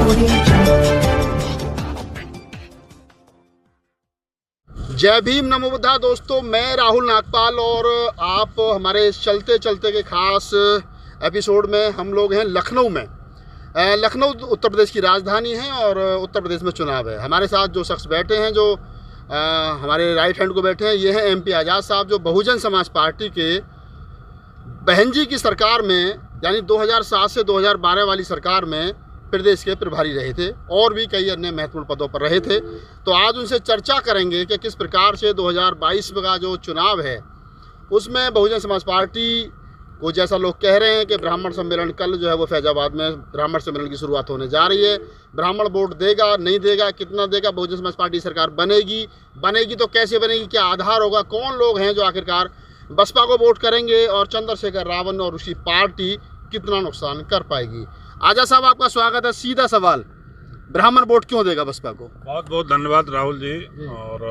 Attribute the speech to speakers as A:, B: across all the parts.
A: जय भीम, नमो बुद्धा। दोस्तों, मैं राहुल नागपाल और आप हमारे चलते चलते के खास एपिसोड में हम लोग हैं लखनऊ में। लखनऊ उत्तर प्रदेश की राजधानी है और उत्तर प्रदेश में चुनाव है। हमारे साथ जो शख्स बैठे हैं, जो हमारे राइट हैंड को बैठे हैं, ये हैं MP आज़ाद साहब, जो बहुजन समाज पार्टी के बहन जी की सरकार में, यानी 2007 से 2012 वाली सरकार में प्रदेश के प्रभारी रहे थे और भी कई अन्य महत्वपूर्ण पदों पर रहे थे। तो आज उनसे चर्चा करेंगे कि किस प्रकार से 2022 का जो चुनाव है उसमें बहुजन समाज पार्टी को, जैसा लोग कह रहे हैं कि ब्राह्मण सम्मेलन कल जो है वो फैजाबाद में ब्राह्मण सम्मेलन की शुरुआत होने जा रही है। ब्राह्मण वोट देगा, नहीं देगा, कितना देगा, बहुजन समाज पार्टी सरकार बनेगी तो कैसे बनेगी, क्या आधार होगा, कौन लोग हैं जो आखिरकार बसपा को वोट करेंगे और चंद्रशेखर रावण और उसकी पार्टी कितना नुकसान कर पाएगी। आज़ाद साहब, आपका स्वागत है। सीधा सवाल, ब्राह्मण वोट क्यों देगा बसपा को?
B: बहुत बहुत धन्यवाद राहुल जी और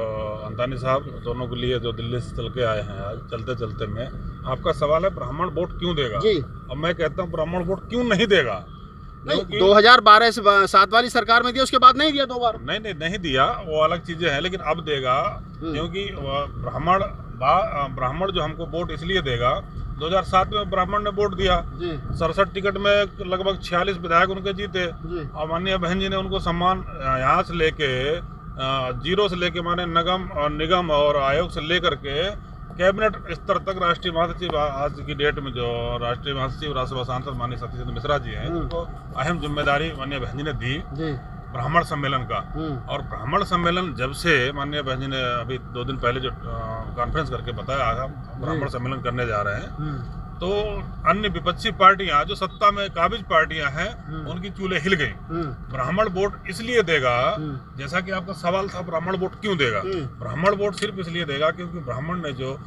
B: अंतानी साहब, दोनों के लिए जो दिल्ली से चल के आए हैं आज चलते चलते में। आपका सवाल है ब्राह्मण वोट क्यों देगा जी। अब मैं कहता हूँ ब्राह्मण वोट क्यों नहीं देगा।
A: नहीं, 2012 से 7 वाली सरकार में दिया, उसके बाद नहीं दिया 2 बार।
B: नहीं दिया, वो अलग चीजें हैं, लेकिन अब देगा क्योंकि ब्राह्मण जो हमको वोट इसलिए देगा, 2007 में ब्राह्मण ने वोट दिया, 67 टिकट में लगभग 46 विधायक उनके जीते और माननीय बहन जी ने उनको सम्मान यहाँ से लेके जीरो से लेके माने निगम और आयोग से लेकर के कैबिनेट स्तर तक राष्ट्रीय महासचिव, आज की डेट में जो राष्ट्रीय महासचिव राज्यसभा सांसद माननीय सतीश मिश्रा जी हैं, उनको अहम जिम्मेदारी माननीय बहन जी ने दी ब्राह्मण सम्मेलन का। और ब्राह्मण सम्मेलन जब से माननीय बहन जी ने अभी 2 दिन पहले जो कॉन्फ्रेंस करके बताया हम ब्राह्मण सम्मेलन करने जा रहे हैं, तो अन्य विपक्षी पार्टियां जो सत्ता में काबिज पार्टियां हैं उनकी चूल्हे हिल गई। ब्राह्मण वोट इसलिए देगा, जैसा कि आपका सवाल था ब्राह्मण वोट क्यों देगा। ब्राह्मण वोट सिर्फ इसलिए देगा क्योंकि ब्राह्मण ने जो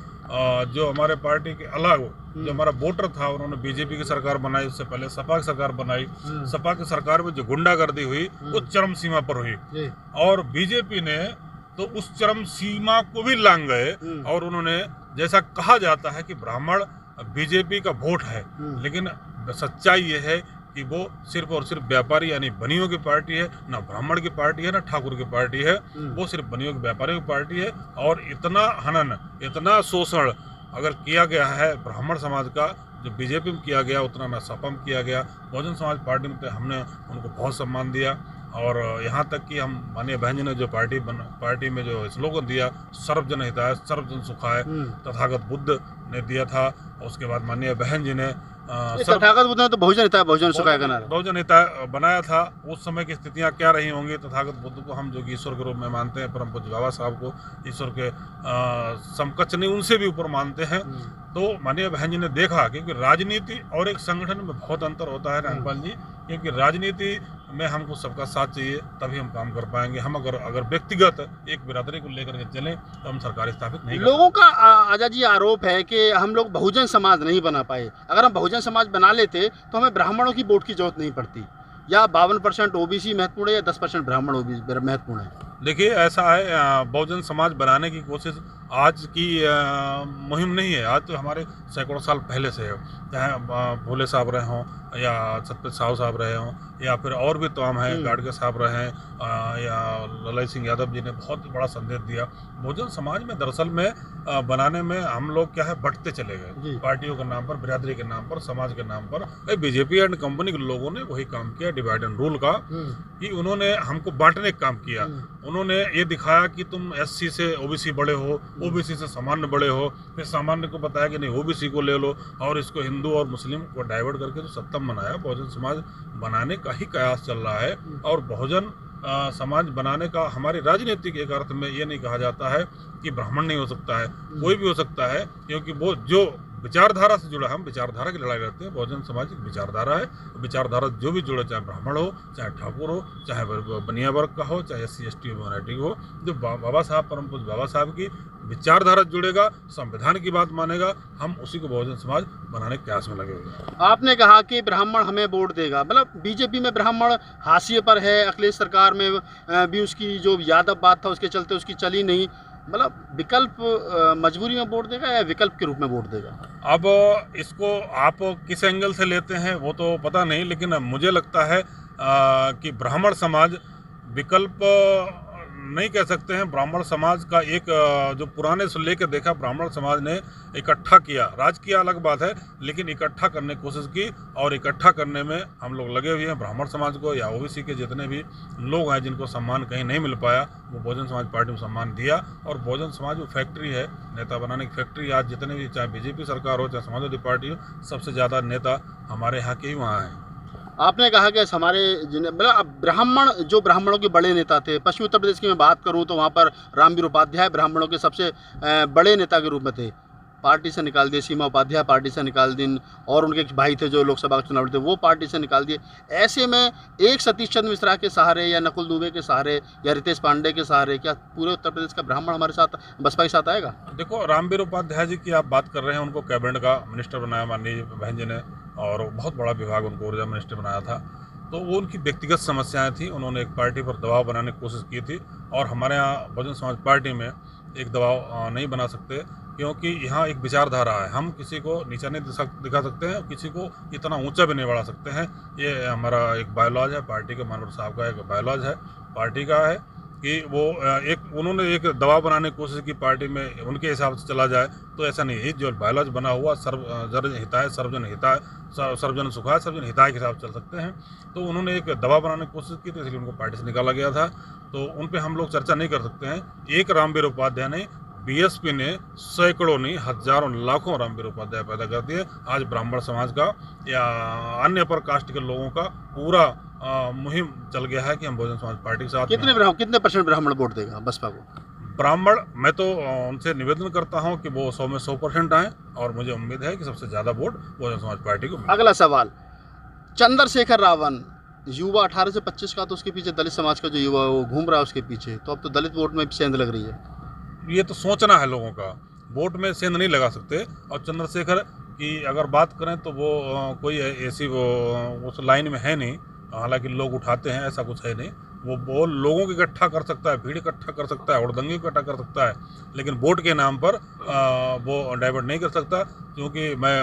B: हमारे पार्टी के अलग जो हमारा वोटर था, उन्होंने बीजेपी की सरकार बनाई, उससे पहले सपा की सरकार बनाई। सपा की सरकार में जो गुंडागर्दी हुई वो चरम सीमा पर हुई और बीजेपी ने तो उस चरम सीमा को भी लांघ गए और उन्होंने, जैसा कहा जाता है कि ब्राह्मण बीजेपी का वोट है, लेकिन सच्चाई ये है कि वो सिर्फ और सिर्फ व्यापारी यानी बनियों की पार्टी है, ना ब्राह्मण की पार्टी है, ना ठाकुर की पार्टी है। वो सिर्फ बनियों के व्यापारियों की पार्टी है और इतना हनन, इतना शोषण अगर किया गया है ब्राह्मण समाज का, जो बीजेपी में किया गया, उतना ना सपा में किया गया। बहुजन समाज पार्टी में हमने उनको बहुत सम्मान दिया और यहाँ तक कि हम माननीय बहन जी ने जो पार्टी में जो स्लोगन दिया, सर्वजन हिताय सर्वजन सुखाय, तथागत बुद्ध ने दिया था। उसके बाद माननीय बहन जी ने
A: तथागत बुद्ध ने तो बहुजन हिताय बहुजन सुखाय का नारा,
B: बहुजन हिताय बनाया था। उस समय की स्थितियां क्या रही होंगी। तथागत बुद्ध को हम जो कि ईश्वर के रूप में मानते हैं, परम पूज्य बाबा साहब को ईश्वर के समकक्ष नहीं, उनसे भी ऊपर मानते हैं। तो माननीय बहन जी ने देखा, क्योंकि राजनीति और एक संगठन में बहुत अंतर होता है नागपाल जी, क्योंकि राजनीति में हमको सबका साथ चाहिए, तभी हम काम कर पाएंगे। हम अगर व्यक्तिगत एक बिरादरी को लेकर के चलें तो हम सरकार स्थापित नहीं।
A: लोगों का आज़ाद जी आरोप है कि हम लोग बहुजन समाज नहीं बना पाए। अगर हम बहुजन समाज बना लेते तो हमें ब्राह्मणों की वोट की जरूरत नहीं पड़ती। या 52% OBC महत्वपूर्ण है या 10% ब्राह्मण महत्वपूर्ण है? देखिए,
B: ऐसा है, बहुजन समाज बनाने की कोशिश आज की मुहिम नहीं है। आज तो हमारे सैकड़ों साल पहले से है, चाहे भोले साहब रहे हों या सतपाल साहब रहे हों या फिर और भी तमाम हैं, गाडगे साहब रहे हैं या ललाई सिंह यादव जी ने बहुत बड़ा संदेश दिया। बहुजन समाज में दरअसल में बनाने में हम लोग क्या है, बंटते चले गए पार्टियों के नाम पर, बिरादरी के नाम पर, समाज के नाम पर। बीजेपी एंड कंपनी के लोगों ने वही काम किया, डिवाइड एंड रूल का, कि उन्होंने हमको बांटने का काम किया। उन्होंने ये दिखाया कि तुम SC से OBC बड़े हो, OBC से सामान्य बड़े हो, फिर सामान्य को बताया कि नहीं OBC को ले लो और इसको हिंदू और मुस्लिम को डाइवर्ट करके जो सत्ता बनाया। बहुजन समाज बनाने का ही कयास चल रहा है और बहुजन समाज बनाने का हमारी राजनीतिक एक अर्थ में ये नहीं कहा जाता है कि ब्राह्मण नहीं हो सकता है, कोई भी हो सकता है, क्योंकि वो जो विचारधारा से जुड़ा, हम विचारधारा की लड़ाई लड़ते हैं। बहुजन समाज एक विचारधारा है, विचारधारा जो भी जुड़े, चाहे ब्राह्मण हो, चाहे ठाकुर हो, चाहे बनिया वर्ग का हो, चाहे SC ST माइनॉरिटी हो, जो बाबा साहब, परम पूज्य बाबा साहब की विचारधारा जुड़ेगा, संविधान की बात मानेगा, हम उसी को बहुजन समाज बनाने के प्रयास में लगे हुए।
A: आपने कहा कि ब्राह्मण हमें वोट देगा, मतलब बीजेपी में ब्राह्मण हाशिए पर है, अखिलेश सरकार में भी उसकी जो यादव बात था उसके चलते उसकी चली नहीं। मतलब विकल्प मजबूरी में वोट देगा या विकल्प के रूप में वोट देगा?
B: अब इसको आप किस एंगल से लेते हैं वो तो पता नहीं, लेकिन मुझे लगता है कि ब्राह्मण समाज विकल्प नहीं कह सकते हैं। ब्राह्मण समाज का एक जो पुराने से लेकर देखा, ब्राह्मण समाज ने इकट्ठा किया, राज किया अलग बात है, लेकिन इकट्ठा करने की कोशिश की और इकट्ठा करने में हम लोग लगे हुए हैं। ब्राह्मण समाज को या ओबीसी के जितने भी लोग हैं जिनको सम्मान कहीं नहीं मिल पाया, वो बहुजन समाज पार्टी में सम्मान दिया। और बहुजन समाज वो फैक्ट्री है, नेता बनाने की फैक्ट्री। आज जितने भी, चाहे बीजेपी सरकार हो चाहे समाजवादी पार्टी हो, सबसे ज़्यादा नेता हमारे यहाँ के ही वहाँ हैं।
A: आपने कहा कि हमारे मतलब ब्राह्मण, जो ब्राह्मणों के बड़े नेता थे, पश्चिमी उत्तर प्रदेश की मैं बात करूं तो वहां पर रामवीर उपाध्याय ब्राह्मणों के सबसे बड़े नेता के रूप में थे। पार्टी से निकाल दिए, सीमा उपाध्याय पार्टी से निकाल दिन, और उनके एक भाई थे जो लोकसभा के चुनाव थे, वो पार्टी से निकाल दिए। ऐसे में एक सतीश चंद्र मिश्रा के सहारे या नकुल दुबे के सहारे या रितेश पांडे के सहारे क्या पूरे उत्तर प्रदेश का ब्राह्मण हमारे साथ, बसपा के साथ आएगा?
B: देखो, रामवीर उपाध्याय जी की आप बात कर रहे हैं, उनको कैबिनेट का मिनिस्टर बनाया माननीय बहन जी ने, और बहुत बड़ा विभाग उनको ऊर्जा मिनिस्टर बनाया था। तो वो उनकी व्यक्तिगत समस्याएं थी, उन्होंने एक पार्टी पर दबाव बनाने की कोशिश की थी, और हमारे यहाँ बहुजन समाज पार्टी में एक दबाव नहीं बना सकते, क्योंकि यहाँ एक विचारधारा है। हम किसी को नीचा नहीं दिखा सकते हैं, किसी को इतना ऊंचा भी नहीं बढ़ा सकते हैं। ये हमारा एक बायोलॉज है, पार्टी के मानवर साहब का एक बायोलॉज है, पार्टी का है कि वो उन्होंने एक दबाव बनाने की कोशिश की पार्टी में, उनके हिसाब से चला जाए तो ऐसा नहीं है। जो बायोलॉज बना हुआ सर्वजन हिताय, सर्वजन हिताय, सर्वजन सुखाय, सर्वजन हिताय के हिसाब से चल सकते हैं। तो उन्होंने एक दबाव बनाने की कोशिश की, तो इसलिए उनको पार्टी से निकाला गया था। तो उन पर हम लोग चर्चा नहीं कर सकते हैं। एक रामवीर उपाध्याय ने, बीएसपी ने सैकड़ों नहीं हजारों लाखों रामवीर उपाध्याय पैदा कर दिए। आज ब्राह्मण समाज का या अन्य अपर कास्ट के लोगों का पूरा मुहिम चल गया है कि हम बहुजन समाज पार्टी के साथ।
A: कितने परसेंट ब्राह्मण वोट देगा बसपा को?
B: ब्राह्मण, मैं तो उनसे निवेदन करता हूं कि वो 100 में 100% आए, और मुझे उम्मीद है कि सबसे ज़्यादा वोट बहुजन समाज पार्टी को।
A: अगला सवाल, चंद्रशेखर रावण युवा 18 से 25 का, तो उसके पीछे दलित समाज का जो युवा है वो घूम रहा है उसके पीछे, तो अब तो दलित वोट में भी सेंध लग रही है।
B: ये तो सोचना है लोगों का, वोट में सेंध नहीं लगा सकते। और चंद्रशेखर की अगर बात करें तो वो कोई ऐसी वो उस लाइन में है नहीं, हालांकि लोग उठाते हैं, ऐसा कुछ है नहीं। वो लोगों को इकट्ठा कर सकता है, भीड़ इकट्ठा कर सकता है, हुड़दंगे इकट्ठा कर सकता है, लेकिन वोट के नाम पर वो डाइवर्ट नहीं कर सकता। क्योंकि मैं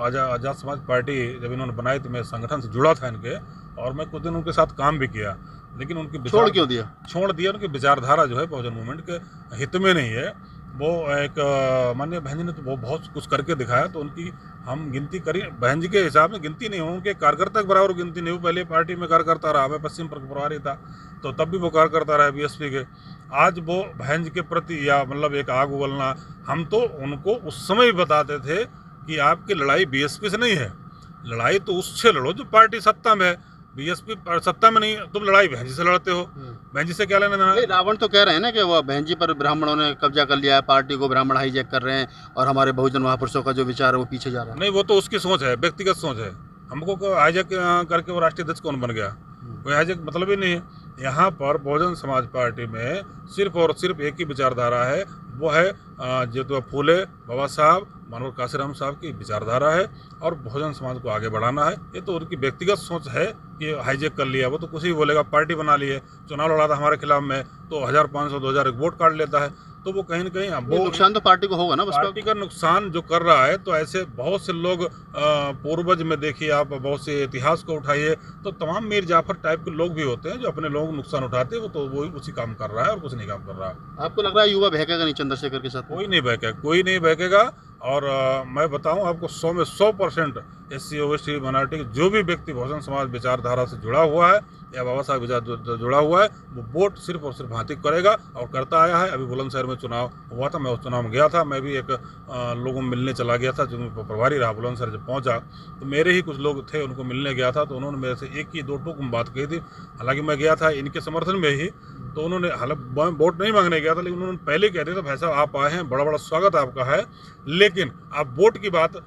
B: आज़ाद समाज पार्टी जब इन्होंने बनाई तो मैं संगठन से जुड़ा था इनके, और मैं कुछ दिन उनके साथ काम भी किया, लेकिन उनकी
A: छोड़ क्यों दिया?
B: छोड़ दिया, उनकी विचारधारा जो है बहुजन मूवमेंट के हित में नहीं है। वो एक माननीय बहन जी ने तो वो बहुत कुछ करके दिखाया, तो उनकी हम गिनती करी, बहन जी के हिसाब में गिनती नहीं हो, उनके कार्यकर्ता के बराबर गिनती नहीं हो। पहले पार्टी में कार्यकर्ता रहा, मैं पश्चिम प्रभारी था, तो तब भी वो कार्यकर्ता रहा बीएसपी के। आज वो बहन जी के प्रति या मतलब एक आग उगलना, हम तो उनको उस समय भी बताते थे कि आपकी लड़ाई बीएसपी से नहीं है, लड़ाई तो उससे लड़ो जो पार्टी सत्ता में है। बीएसपी सत्ता में नहीं, तुम लड़ाई बहन जी से लड़ते हो, बहन जी से क्या लेना देना?
A: रावण तो कह रहे हैं ना कि वो बहन जी पर ब्राह्मणों ने कब्जा कर लिया है, पार्टी को ब्राह्मण हाईजैक कर रहे हैं, और हमारे बहुजन महापुरुषों का जो विचार है वो पीछे जा रहा है।
B: नहीं, वो तो उसकी सोच है, व्यक्तिगत सोच है। हमको हाईजैक करके वो राष्ट्रीय अध्यक्ष कौन बन गया? कोई हाईजैक मतलब ही नहीं है। यहाँ पर बहुजन समाज पार्टी में सिर्फ और सिर्फ एक ही विचारधारा है, वो है जो फूले बाबा साहब, मनोहर काशीराम साहब की विचारधारा है, और बहुजन समाज को आगे बढ़ाना है। ये तो उनकी व्यक्तिगत सोच है कि हाईजैक कर लिया, वो तो कुछ ही बोलेगा। पार्टी बना ली है, चुनाव लड़ा था हमारे खिलाफ में, तो 1500 2000 वोट काट लेता है, तो वो कहीं न कहीं वो
A: नुकसान तो पार्टी को होगा ना।
B: पार्टी का नुकसान जो कर रहा है, तो ऐसे बहुत से लोग पूर्वज में देखिए आप, बहुत से इतिहास को उठाइए, तो तमाम मीर जाफर टाइप के लोग भी होते हैं जो अपने लोगों को नुकसान उठाते हैं, वो तो वही उसी काम कर रहा है और कुछ नहीं काम कर रहा है।
A: आपको लग रहा है युवा बहकेगा नहीं चंद्रशेखर के साथ?
B: कोई नहीं बहकेगा, कोई नहीं बहकेगा। और मैं बताऊं आपको, 100 में 100% SC OBC माइनॉरिटी के जो भी व्यक्ति बहुजन समाज विचारधारा से जुड़ा हुआ है या बाबा साहब विचार जुड़ा हुआ है, वो वोट सिर्फ और सिर्फ हाथी करेगा और करता आया है। अभी बुलंदशहर में चुनाव हुआ था, मैं उस चुनाव में गया था, मैं भी एक लोगों में मिलने चला गया था, जो प्रभारी रहा बुलंदशहर। जब पहुंचा तो मेरे ही कुछ लोग थे, उनको मिलने गया था, तो उन्होंने मेरे से एक ही दो टूक बात कही थी। हालांकि मैं गया था इनके समर्थन में ही, तो उन्होंने हालांकि वोट नहीं मांगने गया था, लेकिन उन्होंने पहले कह दिया था, भाई साहब आप आए हैं, बड़ा बड़ा स्वागत आपका है, लेकिन आप वोट की बात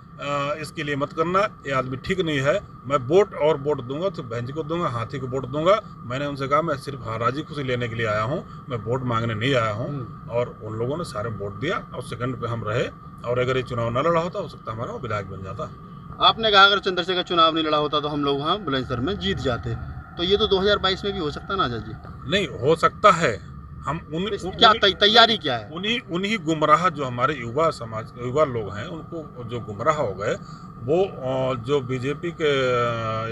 B: इसके लिए मत करना, ये आदमी ठीक नहीं है। मैं वोट और वोट दूंगा तो बहन जी को दूंगा, हाथी को वोट दूंगा। मैंने उनसे कहा मैं सिर्फ राजी खुशी लेने के लिए आया हूँ, मैं वोट मांगने नहीं आया हूँ। और उन लोगों ने सारे वोट दिया और सेकंड पे हम रहे, और अगर ये चुनाव न लड़ा होता हो सकता हमारा वो विधायक बन जाता।
A: आपने कहा अगर चंद्रशेखर चुनाव नहीं लड़ा होता तो हम लोग वहाँ बुलंदशहर में जीत जाते, तो ये तो 2022 में भी हो सकता ना आजाद जी?
B: नहीं हो सकता है, हम
A: क्या तैयारी क्या है?
B: उन्हीं गुमराह जो हमारे युवा लोग हैं, उनको जो गुमराह हो गए, वो जो बीजेपी के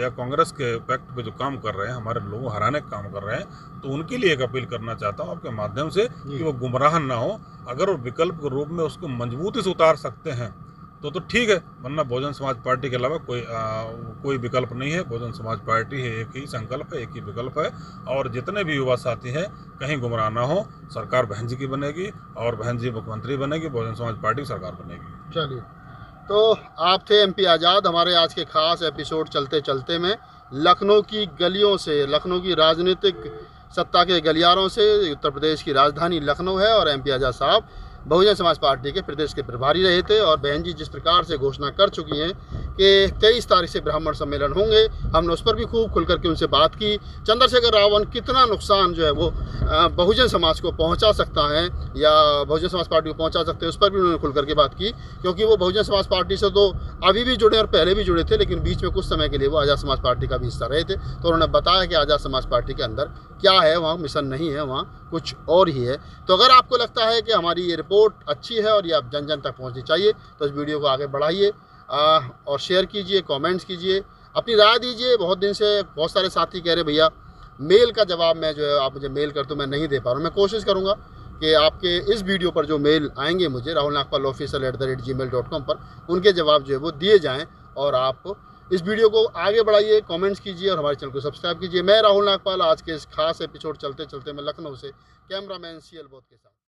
B: या कांग्रेस के पैक्ट पे जो काम कर रहे हैं, हमारे लोगों को हराने का काम कर रहे हैं, तो उनके लिए एक अपील करना चाहता हूँ आपके माध्यम से कि वो गुमराह ना हो। अगर वो विकल्प के रूप में उसको मजबूती से उतार सकते हैं तो ठीक है, वरना बहुजन समाज पार्टी के अलावा कोई विकल्प नहीं है। बहुजन समाज पार्टी है, एक ही संकल्प है, एक ही विकल्प है। और जितने भी युवा साथी हैं, कहीं गुमराह ना हो। सरकार बहन जी की बनेगी और बहन जी मुख्यमंत्री बनेगी, बहुजन समाज पार्टी की सरकार बनेगी।
A: चलिए, तो आप थे MP आज़ाद हमारे आज के खास एपिसोड चलते चलते में लखनऊ की गलियों से, लखनऊ की राजनीतिक सत्ता के गलियारों से। उत्तर प्रदेश की राजधानी लखनऊ है और MP आज़ाद साहब बहुजन समाज पार्टी के प्रदेश के प्रभारी रहे थे। और बहन जी जिस प्रकार से घोषणा कर चुकी हैं कि 23 तारीख से ब्राह्मण सम्मेलन होंगे, हमने उस पर भी खूब खुल करके उनसे बात की। चंद्रशेखर रावण कितना नुकसान जो है वो बहुजन समाज को पहुंचा सकता है या बहुजन समाज पार्टी को पहुंचा सकते हैं, उस पर भी उन्होंने खुल करके बात की। क्योंकि वो बहुजन समाज पार्टी से तो अभी भी जुड़े और पहले भी जुड़े थे, लेकिन बीच में कुछ समय के लिए वो आज़ाद समाज पार्टी का भी हिस्सा रहे थे। तो उन्होंने बताया कि आज़ाद समाज पार्टी के अंदर क्या है, वहाँ मिशन नहीं है, वहाँ कुछ और ही है। तो अगर आपको लगता है कि हमारी ये रिपोर्ट अच्छी है और ये आप जन जन तक पहुँचनी चाहिए, तो इस वीडियो को आगे बढ़ाइए और शेयर कीजिए, कमेंट्स कीजिए, अपनी राय दीजिए। बहुत दिन से बहुत सारे साथी कह रहे भैया मेल का जवाब मैं जो है आप मुझे मेल कर, तो मैं नहीं दे पा रहा हूँ। मैं कोशिश करूँगा कि आपके इस वीडियो पर जो मेल आएंगे मुझे rahulnagpalofficial@gmail.com पर, उनके जवाब जो है वो दिए जाएँ। और आप इस वीडियो को आगे बढ़ाइए, कमेंट्स कीजिए और हमारे चैनल को सब्सक्राइब कीजिए। मैं राहुल नागपाल आज के इस खास एपिसोड चलते चलते मैं लखनऊ से कैमरामैन CL बोध के साथ।